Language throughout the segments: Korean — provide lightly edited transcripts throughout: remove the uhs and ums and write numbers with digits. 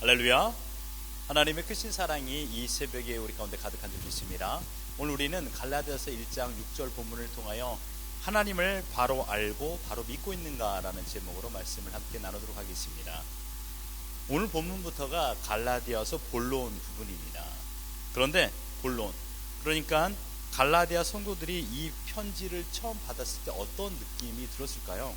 할렐루야. 하나님의 크신 사랑이 이 새벽에 우리 가운데 가득한 줄 믿습니다. 오늘 우리는 갈라디아서 1장 6절 본문을 통하여 하나님을 바로 알고 바로 믿고 있는가라는 제목으로 말씀을 함께 나누도록 하겠습니다. 오늘 본문부터가 갈라디아서 본론 부분입니다. 그런데 본론, 그러니까 갈라디아 성도들이 이 편지를 처음 받았을 때 어떤 느낌이 들었을까요?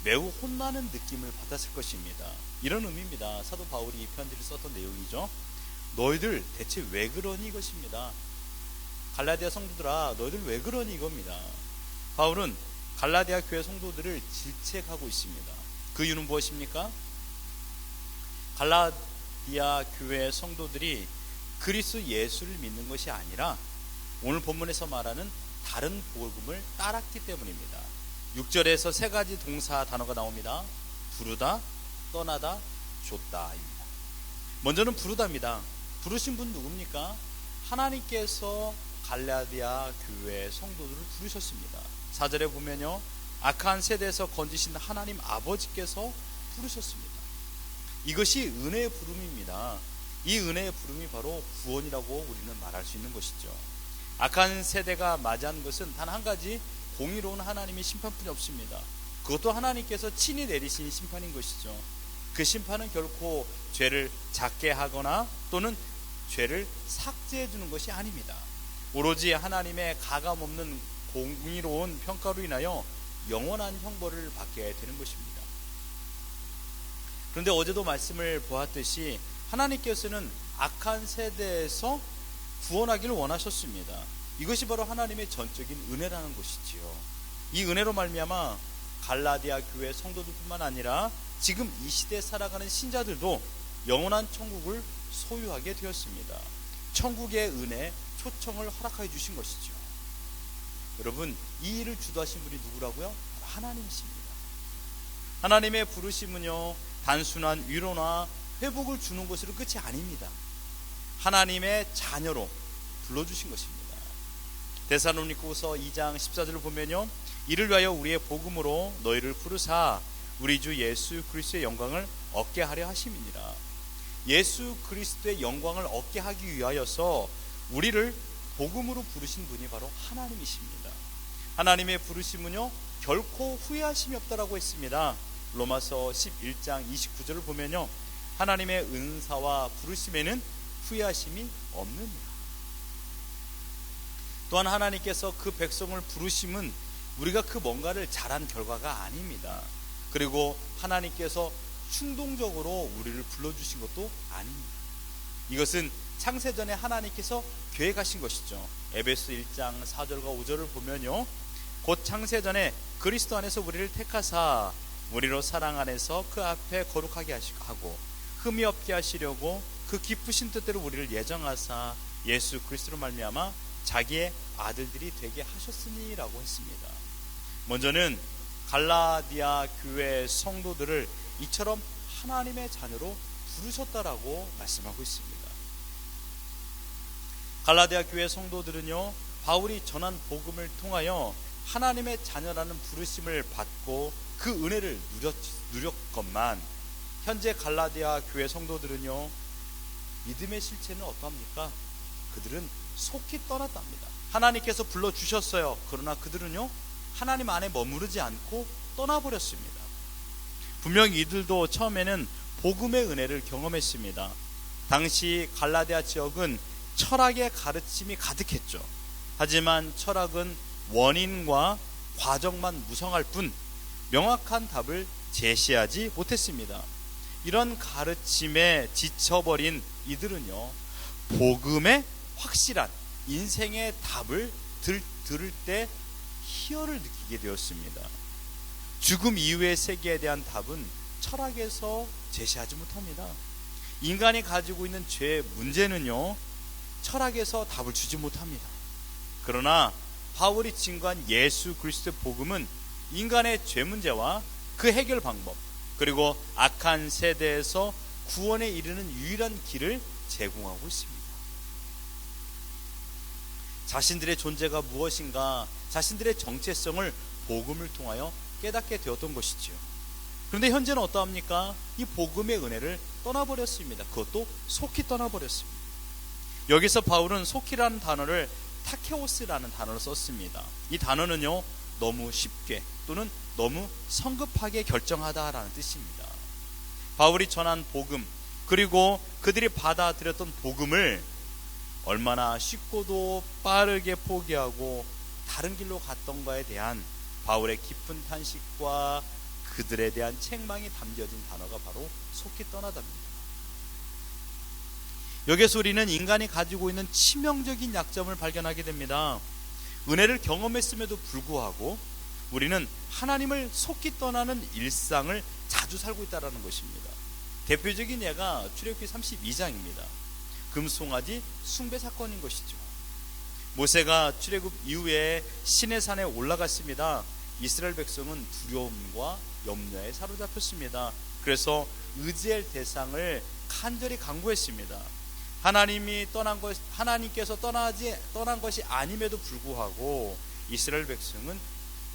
매우 혼나는 느낌을 받았을 것입니다. 이런 의미입니다. 사도 바울이 이 편지를 썼던 내용이죠. 너희들 대체 왜 그러니 이것입니다. 갈라디아 성도들아, 너희들 왜 그러니 이겁니다. 바울은 갈라디아 교회 성도들을 질책하고 있습니다. 그 이유는 무엇입니까? 갈라디아 교회 성도들이 그리스도 예수를 믿는 것이 아니라 오늘 본문에서 말하는 다른 복음을 따랐기 때문입니다. 6절에서 세 가지 동사 단어가 나옵니다. 부르다, 떠나다, 줬다입니다. 먼저는 부르다입니다. 부르신 분 누굽니까? 하나님께서 갈라디아 교회 성도들을 부르셨습니다. 4절에 보면요, 악한 세대에서 건지신 하나님 아버지께서 부르셨습니다. 이것이 은혜의 부름입니다. 이 은혜의 부름이 바로 구원이라고 우리는 말할 수 있는 것이죠. 악한 세대가 맞이한 것은 단 한 가지, 공의로운 하나님의 심판뿐이 없습니다. 그것도 하나님께서 친히 내리신 심판인 것이죠. 그 심판은 결코 죄를 작게 하거나 또는 죄를 삭제해 주는 것이 아닙니다. 오로지 하나님의 가감없는 공의로운 평가로 인하여 영원한 형벌을 받게 되는 것입니다. 그런데 어제도 말씀을 보았듯이 하나님께서는 악한 세대에서 구원하기를 원하셨습니다. 이것이 바로 하나님의 전적인 은혜라는 것이지요. 이 은혜로 말미암아 갈라디아 교회 성도들뿐만 아니라 지금 이 시대에 살아가는 신자들도 영원한 천국을 소유하게 되었습니다. 천국의 은혜, 초청을 허락하여 주신 것이죠. 여러분, 이 일을 주도하신 분이 누구라고요? 하나님이십니다. 하나님의 부르심은요, 단순한 위로나 회복을 주는 것으로 끝이 아닙니다. 하나님의 자녀로 불러주신 것입니다. 데살로니가후서 2장 14절을 보면요, 이를 위하여 우리의 복음으로 너희를 부르사 우리 주 예수 그리스도의 영광을 얻게 하려 하심이니라. 예수 그리스도의 영광을 얻게 하기 위하여서 우리를 복음으로 부르신 분이 바로 하나님이십니다. 하나님의 부르심은요, 결코 후회하심이 없다라고 했습니다. 로마서 11장 29절을 보면요, 하나님의 은사와 부르심에는 후회하심이 없느니라. 또한 하나님께서 그 백성을 부르심은 우리가 그 뭔가를 잘한 결과가 아닙니다. 그리고 하나님께서 충동적으로 우리를 불러주신 것도 아닙니다. 이것은 창세전에 하나님께서 계획하신 것이죠. 에베소 1장 4절과 5절을 보면요, 곧 창세전에 그리스도 안에서 우리를 택하사 우리로 사랑 안에서 그 앞에 거룩하게 하고 흠이 없게 하시려고 그 기쁘신 뜻대로 우리를 예정하사 예수 그리스도로 말미암아 자기의 아들들이 되게 하셨으니라고 했습니다. 먼저는 갈라디아 교회 성도들을 이처럼 하나님의 자녀로 부르셨다라고 말씀하고 있습니다. 갈라디아 교회 성도들은요, 바울이 전한 복음을 통하여 하나님의 자녀라는 부르심을 받고 그 은혜를 누렸건만, 현재 갈라디아 교회 성도들은요, 믿음의 실체는 어떠합니까? 그들은 속히 떠났답니다. 하나님께서 불러주셨어요. 그러나 그들은요, 하나님 안에 머무르지 않고 떠나버렸습니다. 분명히 이들도 처음에는 복음의 은혜를 경험했습니다. 당시 갈라디아 지역은 철학의 가르침이 가득했죠. 하지만 철학은 원인과 과정만 무성할 뿐 명확한 답을 제시하지 못했습니다. 이런 가르침에 지쳐버린 이들은요, 복음의 확실한 인생의 답을 들을 때 희열을 느끼게 되었습니다. 죽음 이후의 세계에 대한 답은 철학에서 제시하지 못합니다. 인간이 가지고 있는 죄의 문제는요, 철학에서 답을 주지 못합니다. 그러나 바울이 증거한 예수 그리스도의 복음은 인간의 죄 문제와 그 해결 방법, 그리고 악한 세대에서 구원에 이르는 유일한 길을 제공하고 있습니다. 자신들의 존재가 무엇인가, 자신들의 정체성을 복음을 통하여 깨닫게 되었던 것이지요. 그런데 현재는 어떠합니까? 이 복음의 은혜를 떠나버렸습니다. 그것도 속히 떠나버렸습니다. 여기서 바울은 속히라는 단어를 타케오스라는 단어를 썼습니다. 이 단어는요, 너무 쉽게 또는 너무 성급하게 결정하다라는 뜻입니다. 바울이 전한 복음, 그리고 그들이 받아들였던 복음을 얼마나 쉽고도 빠르게 포기하고 다른 길로 갔던가에 대한 바울의 깊은 탄식과 그들에 대한 책망이 담겨진 단어가 바로 속히 떠나답니다. 여기서 우리는 인간이 가지고 있는 치명적인 약점을 발견하게 됩니다. 은혜를 경험했음에도 불구하고 우리는 하나님을 속히 떠나는 일상을 자주 살고 있다는 것입니다. 대표적인 예가 출애굽기 32장입니다. 금송아지 숭배 사건인 것이죠. 모세가 출애굽 이후에 시내산에 올라갔습니다. 이스라엘 백성은 두려움과 염려에 사로잡혔습니다. 그래서 의지할 대상을 간절히 간구했습니다. 하나님께서 떠난 것이 아님에도 불구하고 이스라엘 백성은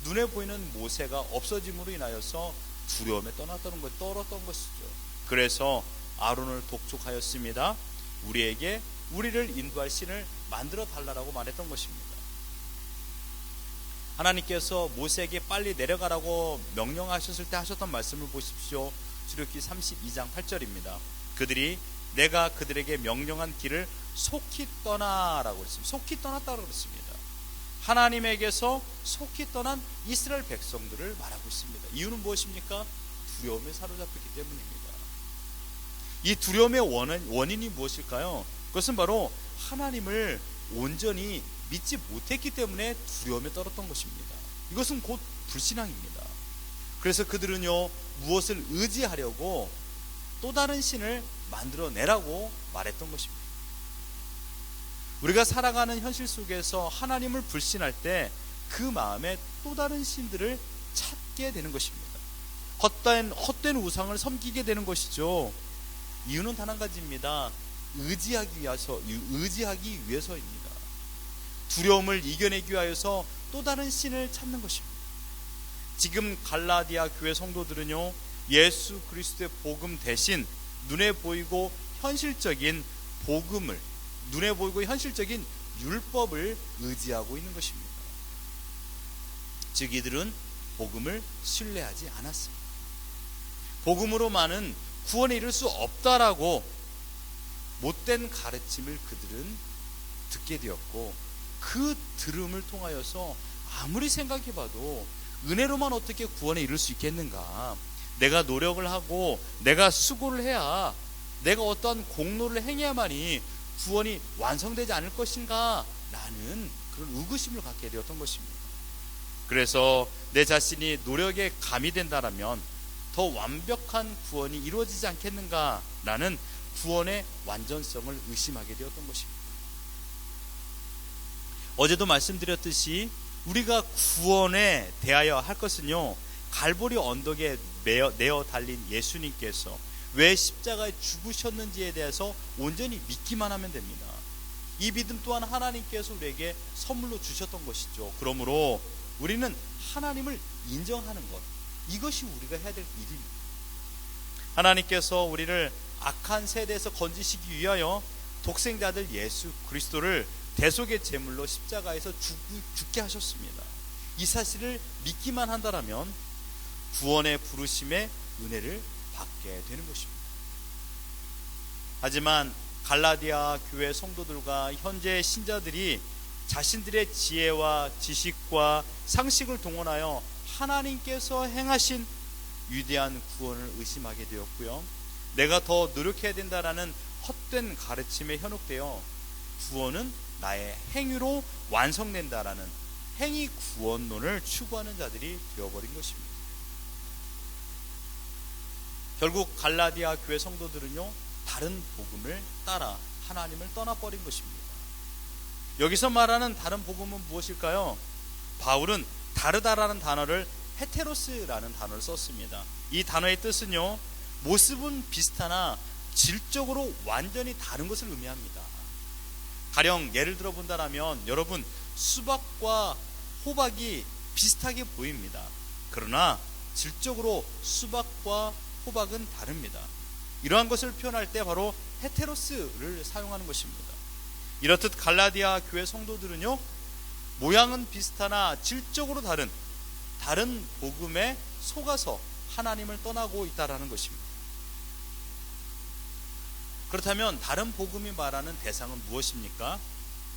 눈에 보이는 모세가 없어짐으로 인하여서 두려움에 떨었던 것이죠. 그래서 아론을 독촉하였습니다. 우리를 인도할 신을 만들어 달라고 말했던 것입니다. 하나님께서 모세에게 빨리 내려가라고 명령하셨을 때 하셨던 말씀을 보십시오. 출애굽기 32장 8절입니다. 내가 그들에게 명령한 길을 속히 떠나라고 했습니다. 속히 떠났다고 그랬습니다. 하나님에게서 속히 떠난 이스라엘 백성들을 말하고 있습니다. 이유는 무엇입니까? 두려움에 사로잡혔기 때문입니다. 이 두려움의 원인이 무엇일까요? 그것은 바로 하나님을 온전히 믿지 못했기 때문에 두려움에 떨었던 것입니다. 이것은 곧 불신앙입니다. 그래서 그들은요, 무엇을 의지하려고 또 다른 신을 만들어내라고 말했던 것입니다. 우리가 살아가는 현실 속에서 하나님을 불신할 때 그 마음에 또 다른 신들을 찾게 되는 것입니다. 헛된 우상을 섬기게 되는 것이죠. 이유는 단 한 가지입니다. 의지하기 위해서입니다. 두려움을 이겨내기 위하여서 또 다른 신을 찾는 것입니다. 지금 갈라디아 교회 성도들은요, 예수 그리스도의 복음 대신 눈에 보이고 현실적인 율법을 의지하고 있는 것입니다. 즉 이들은 복음을 신뢰하지 않았습니다. 복음으로만은 구원에 이를 수 없다라고 못된 가르침을 그들은 듣게 되었고, 그 들음을 통하여서 아무리 생각해봐도 은혜로만 어떻게 구원에 이를 수 있겠는가, 내가 노력을 하고 내가 수고를 해야, 내가 어떠한 공로를 행해야만이 구원이 완성되지 않을 것인가 라는 그런 의구심을 갖게 되었던 것입니다. 그래서 내 자신이 노력에 가미된다라면 더 완벽한 구원이 이루어지지 않겠는가 라는 구원의 완전성을 의심하게 되었던 것입니다. 어제도 말씀드렸듯이 우리가 구원에 대하여 할 것은요, 갈보리 언덕에 내어 달린 예수님께서 왜 십자가에 죽으셨는지에 대해서 온전히 믿기만 하면 됩니다. 이 믿음 또한 하나님께서 우리에게 선물로 주셨던 것이죠. 그러므로 우리는 하나님을 인정하는 것, 이것이 우리가 해야 될 일입니다. 하나님께서 우리를 악한 세대에서 건지시기 위하여 독생자들 예수 그리스도를 대속의 제물로 십자가에서 죽게 하셨습니다. 이 사실을 믿기만 한다면 구원의 부르심의 은혜를 받게 되는 것입니다. 하지만 갈라디아 교회 성도들과 현재 신자들이 자신들의 지혜와 지식과 상식을 동원하여 하나님께서 행하신 위대한 구원을 의심하게 되었고요, 내가 더 노력해야 된다라는 헛된 가르침에 현혹되어 구원은 나의 행위로 완성된다라는 행위 구원론을 추구하는 자들이 되어버린 것입니다. 결국 갈라디아 교회 성도들은요, 다른 복음을 따라 하나님을 떠나버린 것입니다. 여기서 말하는 다른 복음은 무엇일까요? 바울은 다르다라는 단어를 헤테로스라는 단어를 썼습니다. 이 단어의 뜻은요, 모습은 비슷하나 질적으로 완전히 다른 것을 의미합니다. 가령 예를 들어 본다면, 여러분, 수박과 호박이 비슷하게 보입니다. 그러나 질적으로 수박과 호박은 다릅니다. 이러한 것을 표현할 때 바로 헤테로스를 사용하는 것입니다. 이렇듯 갈라디아 교회 성도들은요, 모양은 비슷하나 질적으로 다른 복음에 속아서 하나님을 떠나고 있다라는 것입니다. 그렇다면 다른 복음이 말하는 대상은 무엇입니까?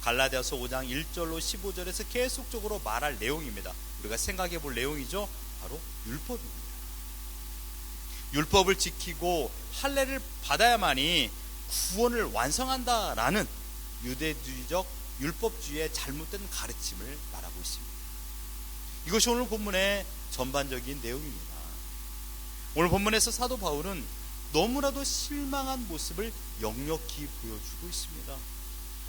갈라디아서 5장 1절로 15절에서 계속적으로 말할 내용입니다. 우리가 생각해 볼 내용이죠. 바로 율법입니다. 율법을 지키고 할례를 받아야만이 구원을 완성한다라는 유대주의적 율법주의의 잘못된 가르침을 말하고 있습니다. 이것이 오늘 본문의 전반적인 내용입니다. 오늘 본문에서 사도 바울은 너무나도 실망한 모습을 역력히 보여주고 있습니다.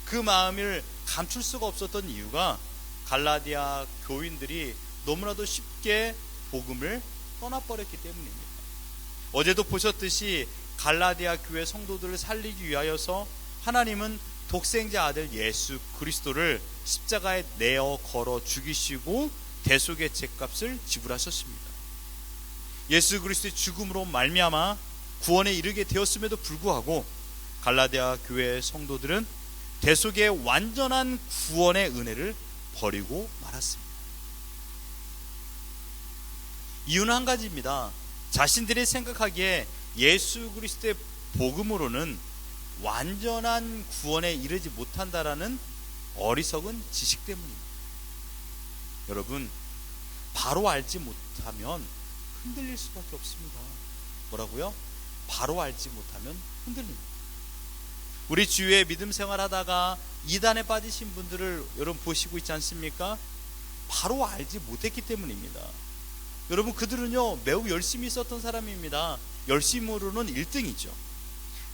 그 마음을 감출 수가 없었던 이유가 갈라디아 교인들이 너무나도 쉽게 복음을 떠나버렸기 때문입니다. 어제도 보셨듯이 갈라디아 교회 성도들을 살리기 위하여서 하나님은 독생자 아들 예수 그리스도를 십자가에 내어 걸어 죽이시고 대속의 죗값을 지불하셨습니다. 예수 그리스도의 죽음으로 말미암아 구원에 이르게 되었음에도 불구하고 갈라디아 교회 성도들은 대속의 완전한 구원의 은혜를 버리고 말았습니다. 이유는 한 가지입니다. 자신들이 생각하기에 예수 그리스도의 복음으로는 완전한 구원에 이르지 못한다라는 어리석은 지식 때문입니다. 여러분, 바로 알지 못하면 흔들릴 수밖에 없습니다. 뭐라고요? 바로 알지 못하면 흔들립니다. 우리 주위에 믿음 생활하다가 이단에 빠지신 분들을 여러분 보시고 있지 않습니까? 바로 알지 못했기 때문입니다. 여러분, 그들은요 매우 열심히 있었던 사람입니다. 열심으로는 1등이죠.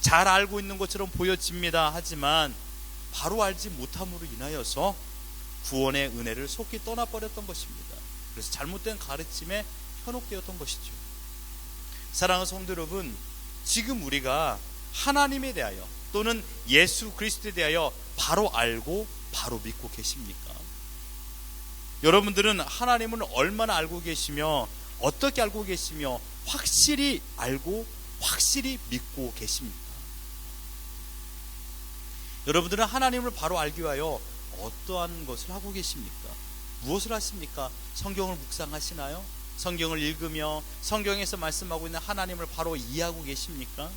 잘 알고 있는 것처럼 보여집니다. 하지만 바로 알지 못함으로 인하여서 구원의 은혜를 속히 떠나버렸던 것입니다. 그래서 잘못된 가르침에 현혹되었던 것이죠. 사랑하는 성도 여러분, 지금 우리가 하나님에 대하여 또는 예수 그리스도에 대하여 바로 알고 바로 믿고 계십니까? 여러분들은 하나님을 얼마나 알고 계시며 어떻게 알고 계시며 확실히 알고 확실히 믿고 계십니까? 여러분들은 하나님을 바로 알기 위하여 어떠한 것을 하고 계십니까? 무엇을 하십니까? 성경을 묵상하시나요? 성경을 읽으며 성경에서 말씀하고 있는 하나님을 바로 이해하고 계십니까?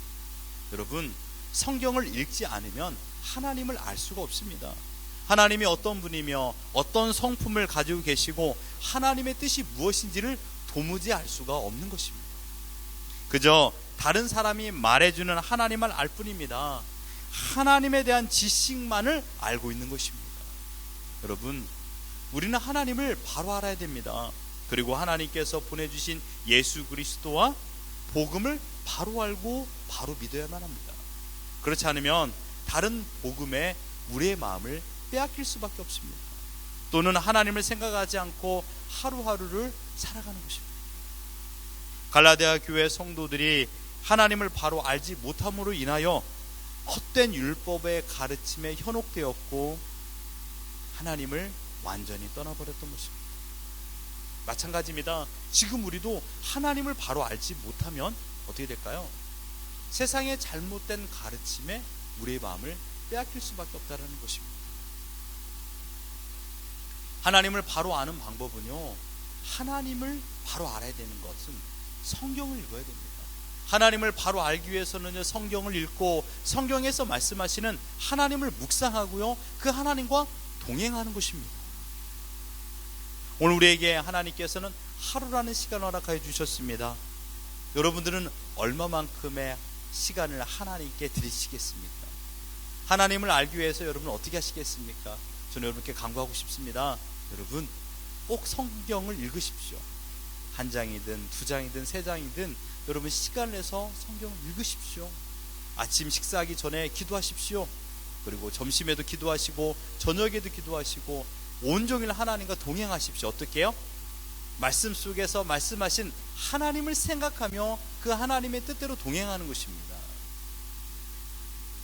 여러분, 성경을 읽지 않으면 하나님을 알 수가 없습니다. 하나님이 어떤 분이며 어떤 성품을 가지고 계시고 하나님의 뜻이 무엇인지를 도무지 알 수가 없는 것입니다. 그저 다른 사람이 말해주는 하나님을 알 뿐입니다. 하나님에 대한 지식만을 알고 있는 것입니다. 여러분, 우리는 하나님을 바로 알아야 됩니다. 그리고 하나님께서 보내주신 예수 그리스도와 복음을 바로 알고 바로 믿어야만 합니다. 그렇지 않으면 다른 복음에 우리의 마음을 빼앗길 수밖에 없습니다. 또는 하나님을 생각하지 않고 하루하루를 살아가는 것입니다. 갈라디아 교회 성도들이 하나님을 바로 알지 못함으로 인하여 헛된 율법의 가르침에 현혹되었고 하나님을 완전히 떠나버렸던 것입니다. 마찬가지입니다. 지금 우리도 하나님을 바로 알지 못하면 어떻게 될까요? 세상의 잘못된 가르침에 우리의 마음을 빼앗길 수밖에 없다는 것입니다. 하나님을 바로 아는 방법은요, 하나님을 바로 알아야 되는 것은 성경을 읽어야 됩니다. 하나님을 바로 알기 위해서는 성경을 읽고 성경에서 말씀하시는 하나님을 묵상하고요, 그 하나님과 동행하는 것입니다. 오늘 우리에게 하나님께서는 하루라는 시간을 허락하여 주셨습니다. 여러분들은 얼마만큼의 시간을 하나님께 드리시겠습니까? 하나님을 알기 위해서 여러분은 어떻게 하시겠습니까? 저는 여러분께 강구하고 싶습니다. 여러분, 꼭 성경을 읽으십시오. 한 장이든 두 장이든 세 장이든 여러분 시간을 내서 성경을 읽으십시오. 아침 식사하기 전에 기도하십시오. 그리고 점심에도 기도하시고 저녁에도 기도하시고 온종일 하나님과 동행하십시오. 어떻게 해요? 말씀 속에서 말씀하신 하나님을 생각하며 그 하나님의 뜻대로 동행하는 것입니다.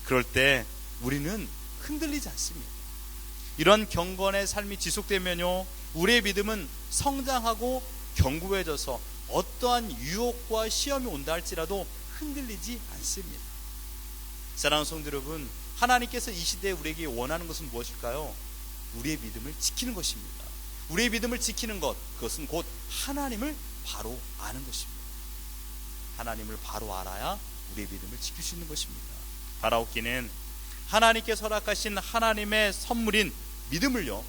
그럴 때 우리는 흔들리지 않습니다. 이런 경건의 삶이 지속되면요, 우리의 믿음은 성장하고 견고해져서 어떠한 유혹과 시험이 온다 할지라도 흔들리지 않습니다. 사랑하는 성도 여러분, 하나님께서 이 시대에 우리에게 원하는 것은 무엇일까요? 우리의 믿음을 지키는 것입니다. 우리의 믿음을 지키는 것, 그것은 곧 하나님을 바로 아는 것입니다. 하나님을 바로 알아야 우리의 믿음을 지킬 수 있는 것입니다. 바라옵기는 하나님께서 허락하신 하나님의 선물인 믿음을요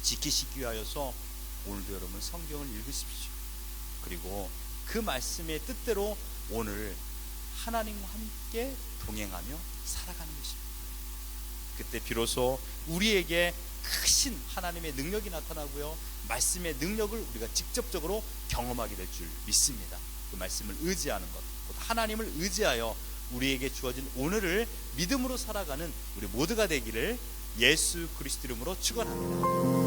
지키시기 위하여서 오늘도 여러분 성경을 읽으십시오. 그리고 그 말씀의 뜻대로 오늘 하나님과 함께 동행하며 살아가는 것입니다. 그때 비로소 우리에게 크신 하나님의 능력이 나타나고요, 말씀의 능력을 우리가 직접적으로 경험하게 될 줄 믿습니다. 그 말씀을 의지하는 것, 곧 하나님을 의지하여 우리에게 주어진 오늘을 믿음으로 살아가는 우리 모두가 되기를 예수 그리스도 이름으로 축원합니다.